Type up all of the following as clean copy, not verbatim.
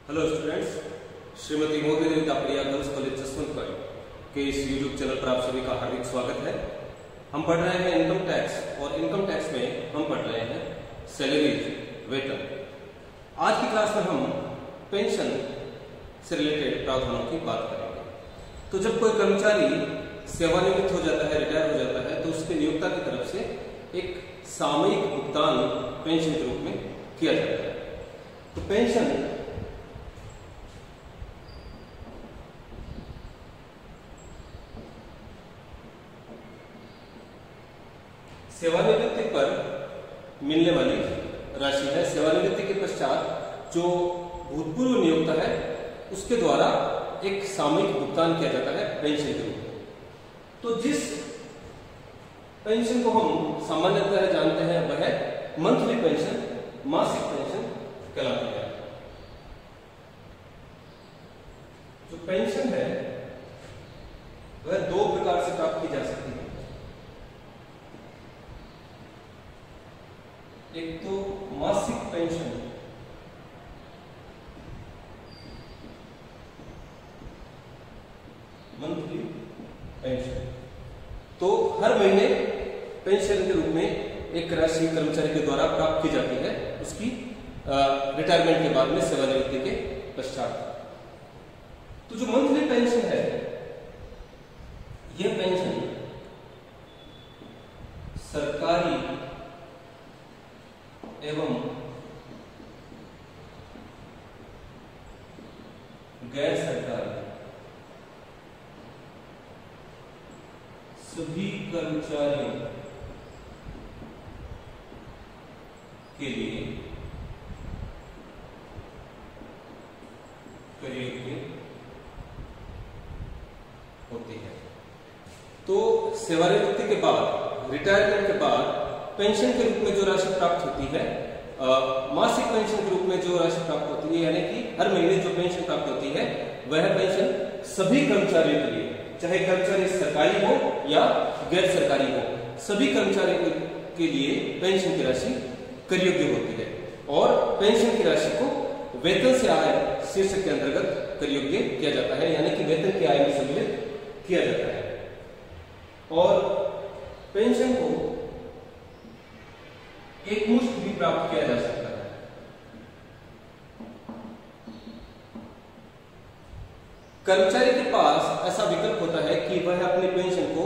Hello students, Shrimati Modi देवी प्रिया girls college Jaswantpur के इस YouTube channel पर आप सभी का हार्दिक स्वागत है। हम पढ़ रहे हैं इनकम टैक्स और इनकम टैक्स में हम पढ़ रहे हैं सैलरीज, वेतन। आज की क्लास में हम पेंशन से रिलेटेड प्रावधानों की बात करेंगे। तो जब कोई कर्मचारी सेवानिवृत्त हो जाता है, रिटायर हो जाता है, तो उसके नियोक्ता की तरफ से एक सामयिक भुगतान पेंशन के रूप में किया जाता है। तो पेंशन सेवानिवृत्ति पर मिलने वाली राशि है। सेवानिवृत्ति के पश्चात जो भूतपूर्व नियोक्ता है उसके द्वारा एक सामयिक भुगतान किया जाता है पेंशन के रूप में। तो जिस पेंशन को हम सामान्यतः जानते हैं वह है मंथली पेंशन, मासिक पेंशन कहलाती है। जो पेंशन है वह दो प्रकार से प्राप्त की जा सकती है। एक तो मासिक पेंशन, मंथली पेंशन। तो हर महीने पेंशन के रूप में एक राशि कर्मचारी के द्वारा प्राप्त की जाती है उसकी रिटायरमेंट के बाद में, सेवानिवृत्ति के पश्चात। तो जो मंथली पेंशन है, यह पेंशन सरकारी एवं गैर सरकारी सभी कर्मचारियों के लिए प्रयोज्य होती है। तो सेवानिवृत्ति के बाद, रिटायरमेंट के बाद पेंशन के रूप में जो राशि प्राप्त होती है, मासिक पेंशन के रूप में जो राशि प्राप्त होती है, यानी कि हर महीने जो पेंशन प्राप्त होती है, वह पेंशन सभी कर्मचारियों के लिए, चाहे कर्मचारी सरकारी हो या गैर सरकारी हो, सभी कर्मचारियों के लिए पेंशन की राशि कर योग्य होती है। और पेंशन की राशि को वेतन से आय शीर्षक के अंतर्गत कर योग्य किया जाता है, यानी कि वेतन की आय में सम्मिलित किया जाता है। और पेंशन को एक मुश्त भी प्राप्त किया जा सकता है। कर्मचारी के पास ऐसा विकल्प होता है कि वह अपनी पेंशन को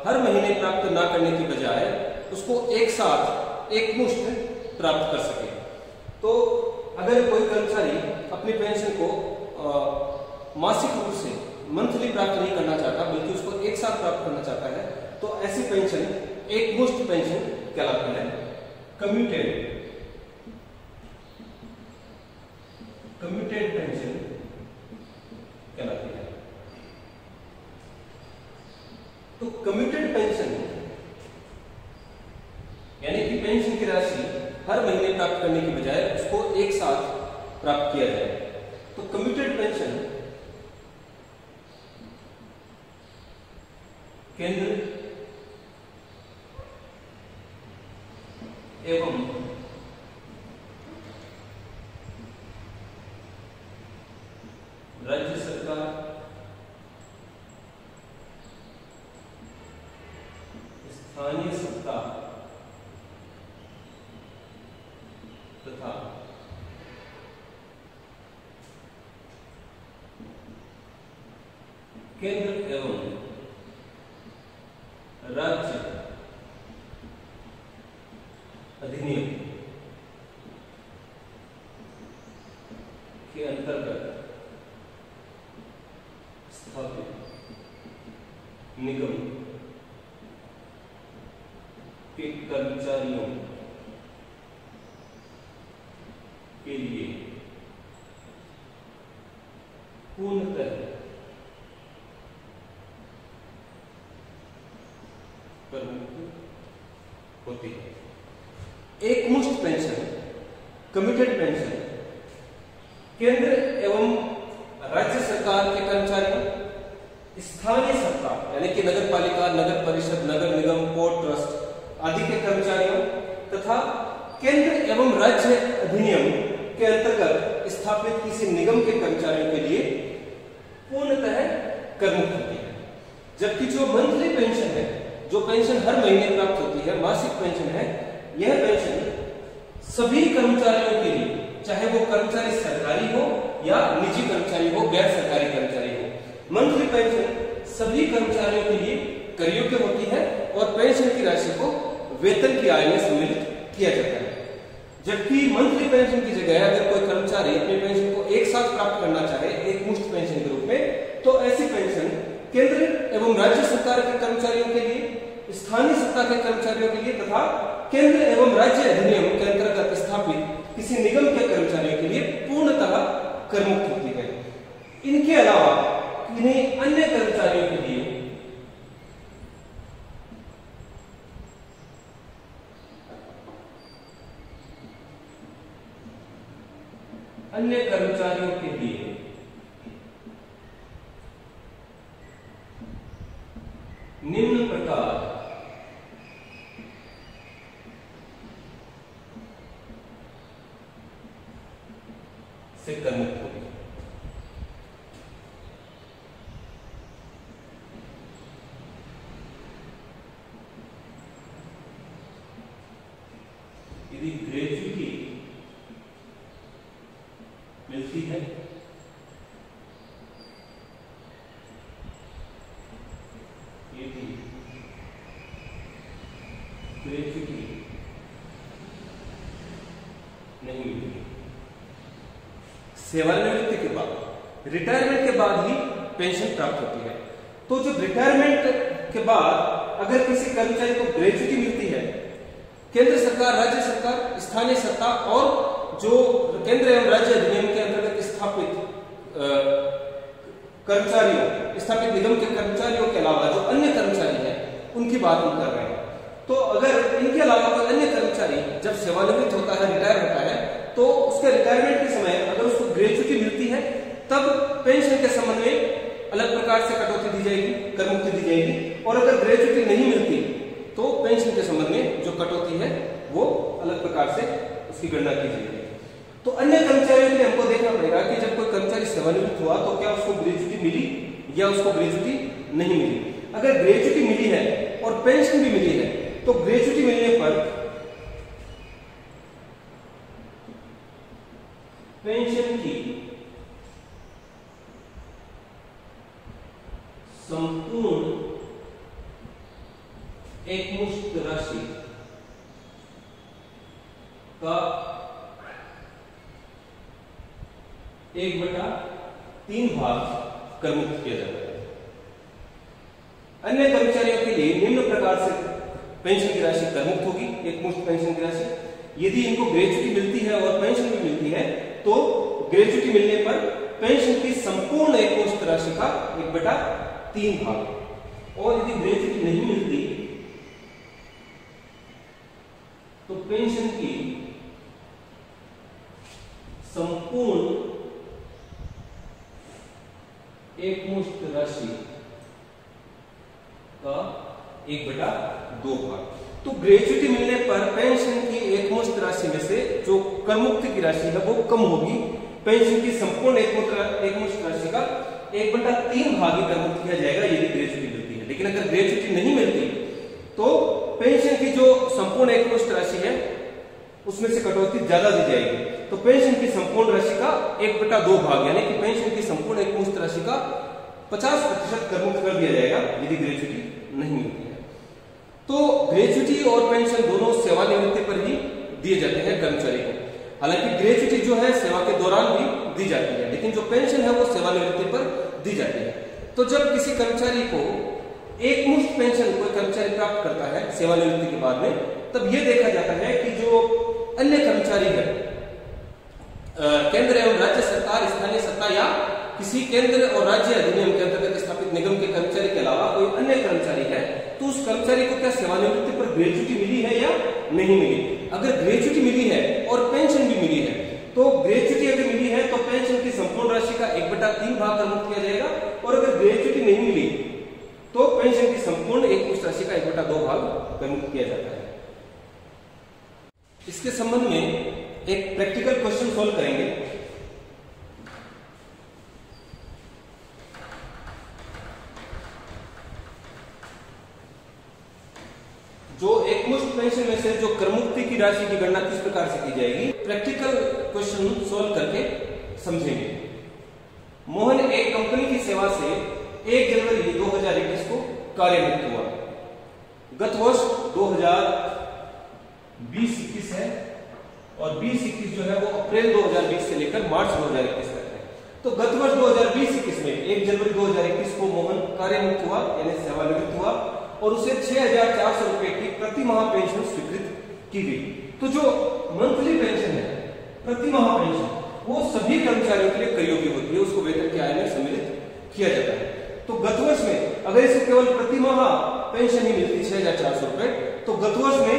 हर महीने प्राप्त ना करने की बजाय उसको एक साथ एक मुश्त प्राप्त कर सके। तो अगर कोई कर्मचारी अपनी पेंशन को मासिक रूप से, मंथली प्राप्त नहीं करना चाहता, बल्कि उसको एक साथ प्राप्त करना चाहता है, तो ऐसी पेंशन एक मुश्त पेंशन कहलाती है। कम्यूटेड पेंशन कहलाती है। तो कम्यूटेड पेंशन यानी कि पेंशन की राशि हर महीने प्राप्त करने की बजाय उसको एक साथ प्राप्त किया जाए। तो कम्यूटेड पेंशन केंद्र एवं राज्य सरकार स्थानीय सत्ता तथा केंद्र एवं राज्य अधिनियम के अंतर्गत स्थापित निगम के कर्मचारियों के लिए पूर्णतः प्रमुख होती है। एक मुश्त पेंशन, कमिटेड पेंशन केंद्र एवं राज्य सरकार के कर्मचारियों, स्थानीय सत्ता यानी कि नगर पालिका, नगर परिषद, नगर निगम, पोर्ट ट्रस्ट आदि के कर्मचारियों तथा केंद्र एवं राज्य अधिनियम के अंतर्गत स्थापित किसी निगम के कर्मचारियों के लिए पूर्णतः करमुक्त होती है। जबकि जो मंथली पेंशन है, जो पेंशन हर महीने प्राप्त होती है, मासिक पेंशन है, यह पेंशन सभी कर्मचारियों के लिए, चाहे वो कर्मचारी सरकारी हो या निजी कर्मचारी हो, गैर सरकारी कर्मचारी हो, मंथली पेंशन सभी कर्मचारियों के लिए कर योग्य होती है और पेंशन की राशि को वेतन की आय में सम्मिलित किया जाता है। जबकि मंथली पेंशन की जगह अगर कोई कर्मचारी अपनी पेंशन को एक साथ प्राप्त करना चाहे एक मुश्त पेंशन के रूप में, तो ऐसी पेंशन केंद्र एवं राज्य सरकार के कर्मचारियों के लिए, स्थानीय सत्ता के कर्मचारियों के लिए तथा केंद्र एवं राज्य अधिनियम के अंतर्गत स्थापित किसी निगम के कर्मचारियों के लिए पूर्णतः करमुक्त होती है। इनके अलावा इन्हें अन्य कर्मचारियों के लिए निम्न प्रकार से करमुक्त होगी। यदि ग्रेच्युटी मिलती है ग्रेच्युटी नहीं मिलती, सेवानिवृत्ति के बाद, रिटायरमेंट के बाद ही पेंशन प्राप्त होती है। तो जब रिटायरमेंट के बाद अगर किसी कर्मचारी को ग्रेच्युटी मिलती है, केंद्र सरकार, राज्य सरकार, स्थानीय सत्ता और जो केंद्र एवं राज्य अधिनियम के अंतर्गत स्थापित कर्मचारियों, स्थापित निगम के कर्मचारियों के अलावा जो अन्य कर्मचारी हैं, उनकी बात हम कर रहे हैं। तो अगर इनके अलावा कोई अन्य कर्मचारी जब सेवानिवृत्त होता है, रिटायर होता है, तो उसके रिटायरमेंट के समय अगर उसको ग्रेच्युटी मिलती है, तब पेंशन के संबंध में अलग प्रकार से कटौती दी जाएगी, करमुक्ति दी जाएगी। और अगर ग्रेच्युटी नहीं मिलती तो पेंशन के संबंध में जो कटौती है वो अलग प्रकार से उसकी गणना की जाएगी। तो अन्य कर्मचारियों के लिए हमको देखना पड़ेगा कि जब कोई कर्मचारी सेवानिवृत्त हुआ तो क्या उसको ग्रेच्युटी मिली या उसको ग्रेच्युटी नहीं मिली। अगर ग्रेच्युटी मिली है और पेंशन भी मिली है, तो ग्रेच्युटी मिलने पर पेंशन की संपूर्ण एकमुश्त राशि का 1/3 भाग करमुक्त किया जाता है। अन्य कर्मचारियों के लिए निम्न प्रकार से पेंशन की राशि करमुक्त होगी, एकमुश्त पेंशन की राशि। यदि इनको ग्रेच्युटी मिलती है और पेंशन भी मिलती है, तो ग्रेच्युटी मिलने पर पेंशन की संपूर्ण एकमुश्त राशि का 1/3 भाग, और यदि ग्रेच्युटी नहीं मिलती तो पेंशन की संपूर्ण एकमुश्त राशि का 1/2 भाग। तो ग्रेच्युटी मिलने पर पेंशन की एकमुश्त राशि में से जो करमुक्ति की राशि है वो कम होगी। पेंशन की संपूर्ण एकमुश्त राशि का 1/3 भाग ही करमुक्त किया जाएगा यदि ग्रेच्युटी मिलती है। लेकिन अगर ग्रेच्युटी नहीं मिलती तो पेंशन की जो संपूर्ण एकमुश्त राशि है उसमें से कटौती ज्यादा दी जाएगी। तो पेंशन की संपूर्ण राशि का 1/2 भाग, यानी कि पेंशन की संपूर्ण एकमुश्त राशि का 50% करमुक्त कर दिया जाएगा यदि ग्रेच्युटी नहीं मिलती है। तो ग्रेच्युटी और पेंशन दोनों सेवानिवृत्ति पर ही दिए जाते हैं कर्मचारी को। हालांकि ग्रेच्युटी जो है सेवा के दौरान भी दी जाती है, लेकिन जो पेंशन है वो सेवानिवृत्ति पर दी जाती है। तो जब किसी कर्मचारी को एकमुश्त पेंशन कोई कर्मचारी प्राप्त करता है सेवानिवृत्ति के बाद में, तब यह देखा जाता है कि जो अन्य कर्मचारी है, केंद्र एवं राज्य सरकार, स्थानीय सत्ता या किसी केंद्र और राज्य अधिनियम के अंतर्गत स्थापित निगम के कर्मचारी के अलावा कोई अन्य कर्मचारी है, तो उस कर्मचारी को क्या सेवानिवृत्ति पर ग्रेच्युटी मिली है या नहीं मिली। अगर ग्रेच्युटी मिली है और पेंशन भी मिली है, तो ग्रेच्युटी अगर मिली है तो पेंशन की संपूर्ण राशि का 1/3 भाग करमुक्त किया जाएगा, और अगर ग्रेच्युटी नहीं मिली तो पेंशन की संपूर्ण एकमुश्त राशि का 1/2 भाग करमुक्त किया जाता है। इसके संबंध में एक प्रैक्टिकल क्वेश्चन सोल्व करेंगे। राशि की गणना किस प्रकार से की जाएगी, प्रैक्टिकल क्वेश्चन सोल्व करके समझेंगे। मोहन एक कंपनी की सेवा से 1 जनवरी 2021 को कार्यरत हुआ। गत वर्ष 2020-21 है और 20-21 जो है वो अप्रैल 2020 से लेकर मार्च 2021 तक है। तो गत वर्ष 2020-21 में 1 जनवरी 2021 को मोहन कार्यरत हुआ यानी सेवानिवृत्त हुआ और उसे 6,400 रुपए की प्रति माह पेंशन स्वीकृत की गई। तो जो मंथली पेंशन है, प्रति माह पेंशन, वो सभी कर्मचारियों के लिए कर योग्य होती है, उसको वेतन की आय में सम्मिलित किया जाता है। तो गत वर्ष में अगर इसको केवल प्रति माह पेंशन ही मिलती 6,400 रुपए, तो गत वर्ष में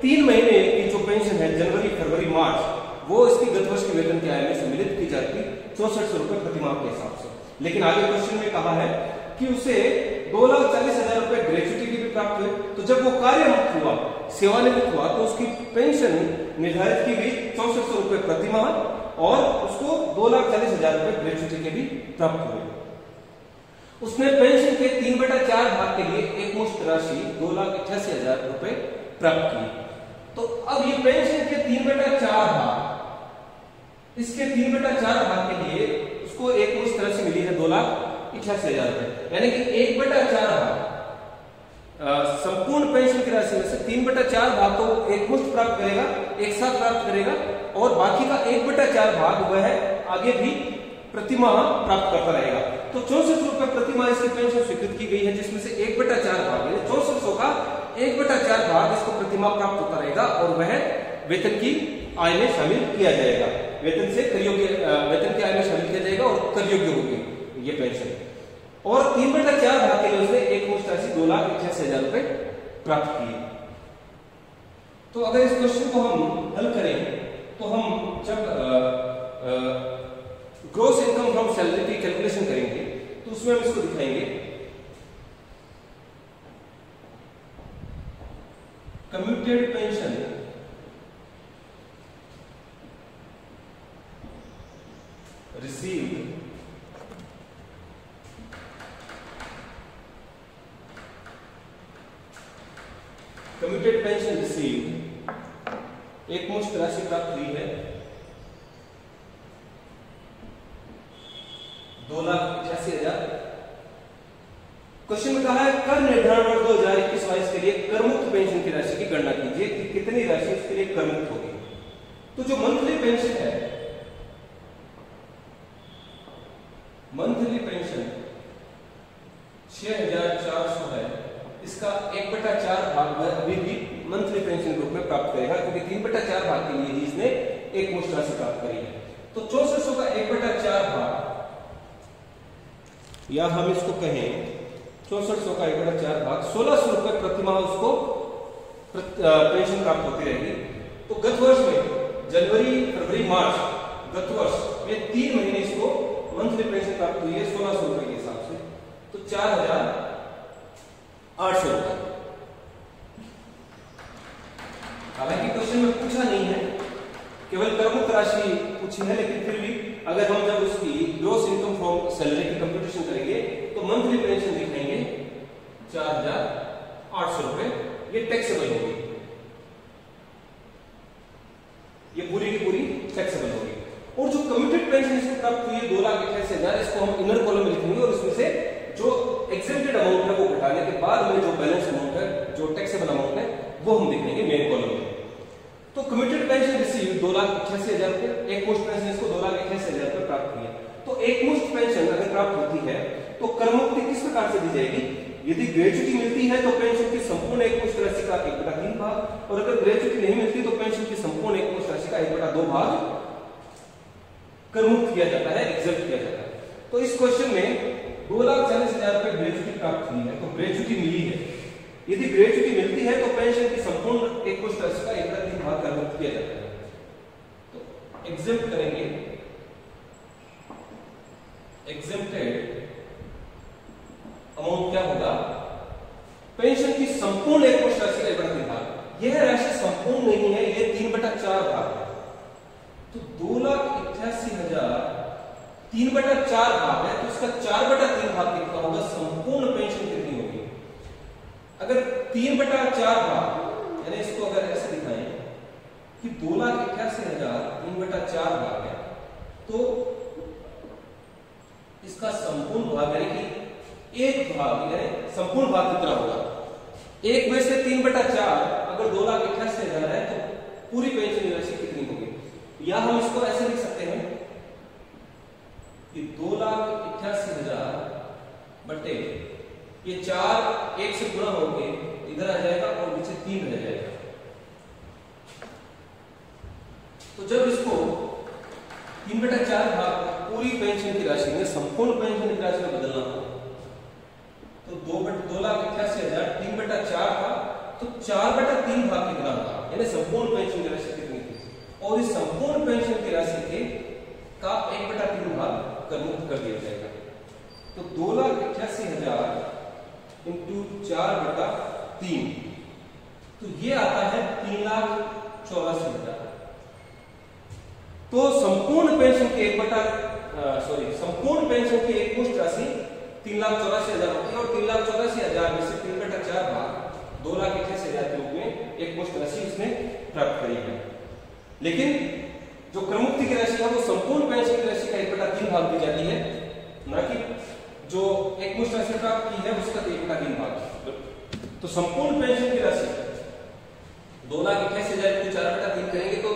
3 महीने की जो पेंशन है जनवरी, फरवरी, मार्च, वो इसकी गत वर्ष की वेतन की आय में सम्मिलित की जाती 6400 रुपए प्रति माह के हिसाब से। लेकिन आगे क्वेश्चन में कहा है कि उसे 2,40,000 रुपए ग्रेच्युटी की भी प्राप्त हुए। तो जब वो कार्यमुक्त हुआ, सेवानिवृत्त हुआ, तो उसकी पेंशन निर्धारित की गई 6400 रुपए प्रति माह और उसको 2,40,000 रुपए ग्रेच्युटी के भी प्राप्त हुए। उसने पेंशन के 3/4 भाग के लिए एक मुश्त राशि 2,88,000 रुपए प्राप्त की। तो अब ये पेंशन के 3/4 भाग, इसके 3/4 भाग के लिए उसको एक मुश्त राशि मिली है 2,88,000 रुपए, यानी कि 1/4 भाग संपूर्ण पेंशन की राशि में से 3/4 भाग तो एक मुश्त प्राप्त करेगा, एक साथ प्राप्त करेगा और बाकी का 1/4 भाग वह आगे भी प्रति माह प्राप्त करता रहेगा। तो 6400 रुपए प्रति माह इसकी पेंशन स्वीकृत की गई है, जिसमें से 1/4 भाग यानी 6400 का 1/4 भाग इसको प्रति माह प्राप्त होता रहेगा और वह वेतन की आय में शामिल किया जाएगा, वेतन की आय में शामिल किया जाएगा और कर योग्य होगी ये पेंशन। और 3/4 भाग के लिए उसने एक मुश्त राशि 2,88,000 रुपए प्राप्त किए। तो अगर इस क्वेश्चन को हम हल करें तो हम जब ग्रॉस इनकम फ्रॉम सैलरी की कैलकुलेशन करेंगे तो उसमें हम इसको दिखाएंगे। Commuted pension received commuted pension received एक मुश्त राशि प्राप्त हुई है 2,88,000। क्वेश्चन में कहा है कर निर्धारण वर्ष 2021-22 के लिए करमुक्त पेंशन की राशि की गणना कीजिए कि कितनी राशि उसके लिए करमुक्त होगी। तो जो मंथली पेंशन है, मंथली पेंशन 6,400 है, इसका 1/4 भाग वह अभी भी मंथली पेंशन के रूप में प्राप्त करेगा, क्योंकि 3/4 भाग के लिए ही इसने एक मुश्त राशि प्राप्त करी है। तो 6400 का 1/4 भाग, या हम इसको कहें 6400 का 1/4 भाग 1600 रुपए प्रति माह उसको पेंशन प्राप्त होती रहेगी। तो गत वर्ष में जनवरी, फरवरी, मार्च, गत वर्ष में 3 महीने इसको मंथली पेंशन प्राप्त हुई है 1600 रुपए के हिसाब से, तो 4,800 रुपए। हालांकि क्वेश्चन में पूछा नहीं है, केवल करमुक्त राशि पूछी है, लेकिन फिर भी अगर हम जब उसकी ग्रॉस इनकम फ्रॉम सैलरी की कंप्यूटेशन करेंगे तो मंथली पेंशन दिखाएंगे 4,800 रुपए, ये टैक्सेबल होगी, ये पूरी की पूरी टैक्सेबल होगी। और जो कम्यूटेड पेंशन इसको प्राप्त हुई है 2,88,000, इसको हम इनर कॉलम में लिखेंगे और इसमें से जो एग्जेम्प्टेड अमाउंट है वो घटाने के बाद में जो बैलेंस अमाउंट है, जो टैक्सेबल अमाउंट है, वो हम लिखेंगे मेन कॉलम में। तो कम्यूटेड पेंशन रिसीव 2,88,000 रुपए, एक मुश्त पेंशन इसको 2,88,000 रुपए प्राप्त हुई है। तो एक मुश्त पेंशन अगर प्राप्त होती है तो करमुक्ति किस प्रकार से दी जाएगी? यदि ग्रेच्युटी मिलती है तो पेंशन की संपूर्ण एक मुश्त राशि का 1/3 भाग, और अगर ग्रेच्युटी नहीं मिलती तो पेंशन की संपूर्ण एक मुश्त राशि का 1/2 भाग करमुक्त किया जाता है, एग्जेम्प्ट किया जाता है। तो इस क्वेश्चन में 2,40,000 रुपए ग्रेच्युटी प्राप्त हुई है, तो ग्रेच्युटी मिली है। यदि ग्रेच्युटी मिलती है तो पेंशन की संपूर्ण एक मुश्त राशि का 1/3 भाग करमुक्त किया जाता है। तो एग्जेम्प्ट करेंगे, एग्जेम्प्टेड अमाउंट क्या होगा? पेंशन की संपूर्ण एक मुश्त राशि का 1/3 भाग। यह राशि संपूर्ण नहीं है, यह 3/4 भाग है। तो 2,88,000 3/4 भाग है, तो इसका 4/3 भाग कितना होगा? संपूर्ण पेंशन कितनी होगी? अगर 3/4 भाग, यानी इसको अगर ऐसे दिखाएं 2,88,000 भाग है, तो इसका संपूर्ण भाग यानी कि एक भाग यानी संपूर्ण भाग कितना होगा? 1/3/4 अगर 2,88,000 है तो पूरी पेंशन राशि कितनी होगी? या हम इसको ऐसे लिख सकते हैं कि 2,88,000 बटे ये 4 1 से गुणा होंगे, इधर आ जाएगा और नीचे 3 रह जाएगा। तो जब इसको 3/4 भाग पूरी पेंशन की राशि में संपूर्ण पेंशन की राशि में बदलना हो तो 2,88,000 3/4 था, तो 4/3 भाग कितना होगा? यानी संपूर्ण पेंशन की राशि कितनी थी? और इस संपूर्ण पेंशन की राशि के का 1/3 भाग करमुक्त कर दिया जाएगा। तो 2,88,000 इंटू 4/3, तो ये आता है 3,84,000। तो संपूर्ण पेंशन की संपूर्ण पेंशन की एक मुश्त राशि 3,84,000 होती है और 3,84,000 में से 3/4 भाग 2,88,000 के रूप में एक मुश्त राशि उसने प्राप्त करी है। लेकिन जो क्रममुक्ति की राशि है वो संपूर्ण पेंशन की राशि का 1/3 भाग दी जाती है, न कि जो एक मुश्त राशि प्राप्त की है उसका 1/3 भाग। तो संपूर्ण पेंशन की राशि 2,88,000 को 4/3 करेंगे तो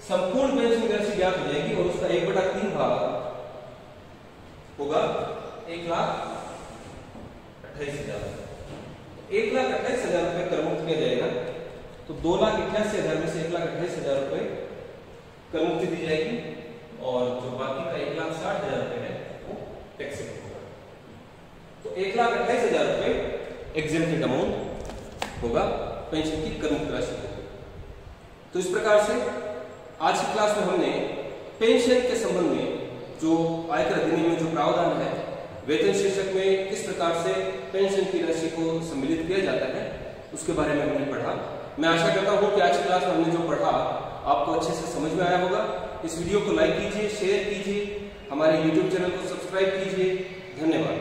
संपूर्ण पेंशन की राशि ज्ञात हो जाएगी और उसका 1/3 भाग होगा 1,28,000। 1,28,000 रुपए करमुक्त किया जाएगा। तो 2,88,000 में से 1,28,000 रुपए करमुक्ति दी जाएगी और जो बाकी का 1,60,000 रुपए है वो टैक्सेबल होगा। तो 1,28,000 रुपए एग्जेम्प्टेड अमाउंट होगा पेंशन की करमुक्त राशि होगी। तो इस प्रकार से आज की क्लास में हमने पेंशन के संबंध में जो आयकर अधिनियम में जो प्रावधान है, वेतन शीर्षक में किस प्रकार से पेंशन की राशि को सम्मिलित किया जाता है, उसके बारे में हमने पढ़ा। मैं आशा करता हूं कि आज की क्लास में हमने जो पढ़ा आपको अच्छे से समझ में आया होगा। इस वीडियो को लाइक कीजिए, शेयर कीजिए, हमारे YouTube चैनल को सब्सक्राइब कीजिए। धन्यवाद।